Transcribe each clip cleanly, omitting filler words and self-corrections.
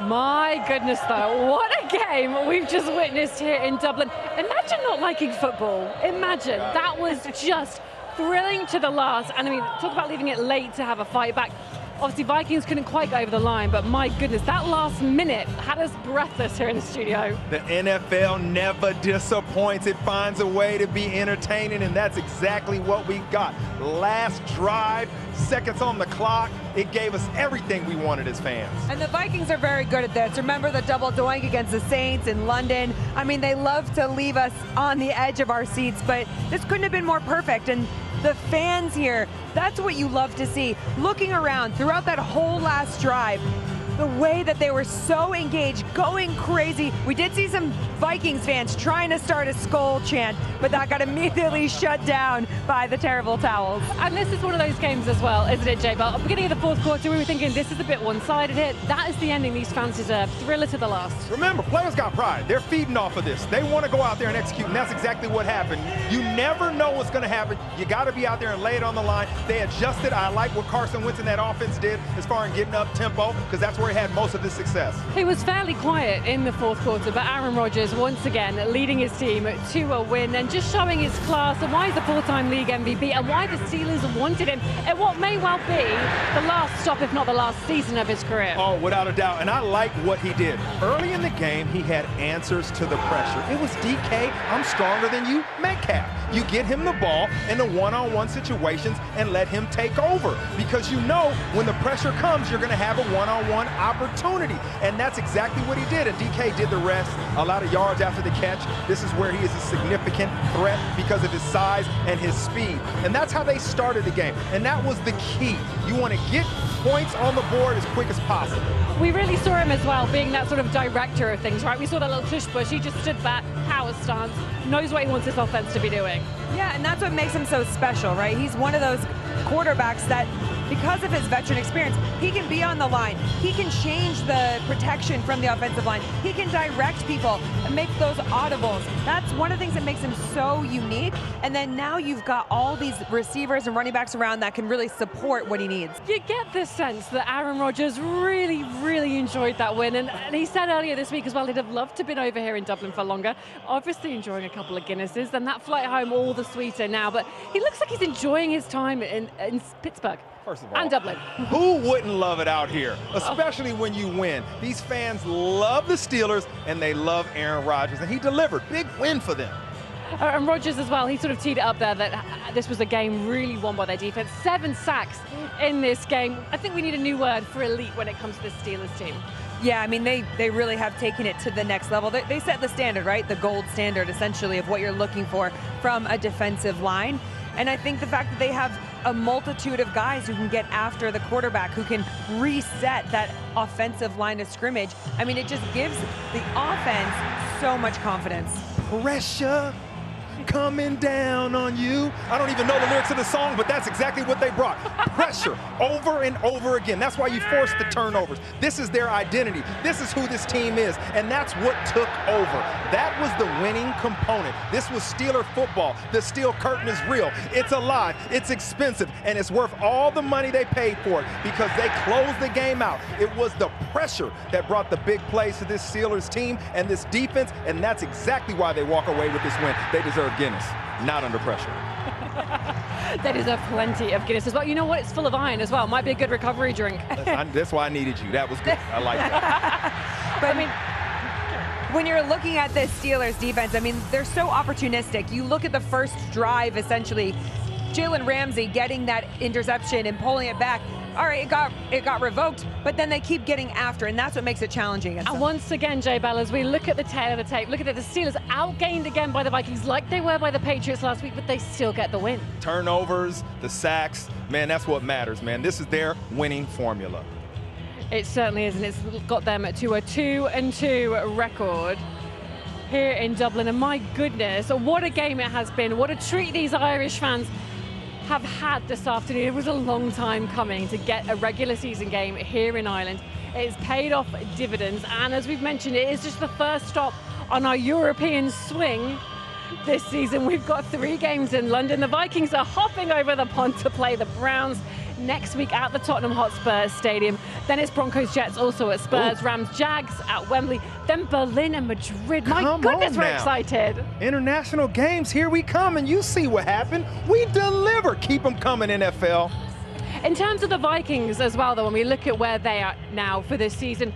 My goodness, though, what a game we've just witnessed here in Dublin. Imagine not liking football. Imagine. That was just thrilling to the last. And I mean, talk about leaving it late to have a fight back. Obviously, Vikings couldn't quite go over the line, but my goodness, that last minute had us breathless here in the studio. The NFL never disappoints. It finds a way to be entertaining, and that's exactly what we got. Last drive, seconds on the clock. It gave us everything we wanted as fans. And the Vikings are very good at this. Remember the double doink against the Saints in London? I mean, they love to leave us on the edge of our seats, but this couldn't have been more perfect. And the fans here, that's what you love to see. Looking around throughout that whole last drive, the way that they were so engaged, going crazy. We did see some Vikings fans trying to start a Skol chant, but that got immediately shut down by the terrible towels. And this is one of those games as well, isn't it, Jay? But at the beginning of the fourth quarter, we were thinking this is a bit one-sided here. That is the ending these fans deserve. Thriller to the last. Remember, players got pride. They're feeding off of this. They want to go out there and execute, and that's exactly what happened. You never know what's going to happen. You got to be out there and lay it on the line. They adjusted. I like what Carson Wentz and that offense did as far as getting up tempo, because that's where he had most of his success. He was fairly quiet in the fourth quarter, but Aaron Rodgers once again leading his team to a win and just showing his class and why he's a four-time league MVP and why the Steelers wanted him at what may well be the last stop, if not the last season of his career. Oh, without a doubt. And I like what he did. Early in the game, he had answers to the pressure. It was DK, I'm stronger than you, Metcalf. You get him the ball in the one-on-one situations and let him take over, because you know when the pressure comes, you're going to have a one-on-one opportunity. And that's exactly what he did. And DK did the rest. A lot of yards after the catch. This is where he is a significant threat because of his size and his speed. And that's how they started the game. And that was the key. You want to get points on the board as quick as possible. We really saw him as well being that sort of director of things, right? We saw that little tush push. He just stood back, power stance, knows what he wants his offense to be doing. Yeah, and that's what makes him so special, right? He's one of those quarterbacks that, because of his veteran experience, he can be on the line. He can change the protection from the offensive line. He can direct people and make those audibles. That's one of the things that makes him so unique. And then now you've got all these receivers and running backs around that can really support what he needs. You get the sense that Aaron Rodgers really, really enjoyed that win. And he said earlier this week as well, he'd have loved to have been over here in Dublin for longer. Obviously enjoying a couple of Guinnesses, and that flight home all the sweeter now. But he looks like he's enjoying his time in Pittsburgh. First of all, and Dublin. Who wouldn't love it out here, especially when you win? These fans love the Steelers, and they love Aaron Rodgers, and he delivered. Big win for them. And Rodgers as well, he sort of teed it up there that this was a game really won by their defense. 7 sacks in this game. I think we need a new word for elite when it comes to the Steelers team. Yeah, I mean, they really have taken it to the next level. They set the standard, right? The gold standard, essentially, of what you're looking for from a defensive line. And I think the fact that they have a multitude of guys who can get after the quarterback, who can reset that offensive line of scrimmage, I mean, it just gives the offense so much confidence. Pressure coming down on you. I don't even know the lyrics of the song, but that's exactly what they brought. Pressure over and over again. That's why you force the turnovers. This is their identity. This is who this team is, and that's what took over. That was the winning component. This was Steeler football. The steel curtain is real. It's alive. It's expensive, and it's worth all the money they paid for it because they closed the game out. It was the pressure that brought the big plays to this Steelers team and this defense, and that's exactly why they walk away with this win. They deserve Guinness, not under pressure. They deserve plenty of Guinness as well. You know what? It's full of iron as well. Might be a good recovery drink. That's why I needed you. That was good. I like that. But I mean, when you're looking at this Steelers defense, I mean, they're so opportunistic. You look at the first drive, essentially, Jalen Ramsey getting that interception and pulling it back. All right, it got revoked, but then they keep getting after, and that's what makes it challenging. And once again, Jay Bell, as we look at the tail of the tape, look at it, the Steelers outgained again by the Vikings like they were by the Patriots last week, but they still get the win. Turnovers, the sacks, man, that's what matters, man. This is their winning formula. It certainly is, and it's got them to a 2-2 record here in Dublin. And my goodness, what a game it has been. What a treat these Irish fans have had this afternoon. It was a long time coming to get a regular season game here in Ireland. It's paid off dividends, and as we've mentioned, it is just the first stop on our European swing this season. We've got 3 games in London. The Vikings are hopping over the pond to play the Browns next week at the Tottenham Hotspur Stadium. Then it's Broncos Jets also at Spurs, Rams Jags at Wembley, then Berlin and Madrid. My goodness, we're excited. International games, here we come, and you see what happened. We deliver. Keep them coming, NFL. In terms of the Vikings as well, though, when we look at where they are now for this season,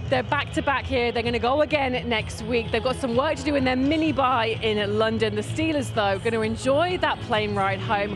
they're back-to-back here. They're going to go again next week. They've got some work to do in their mini-bye in London. The Steelers, though, going to enjoy that plane ride home.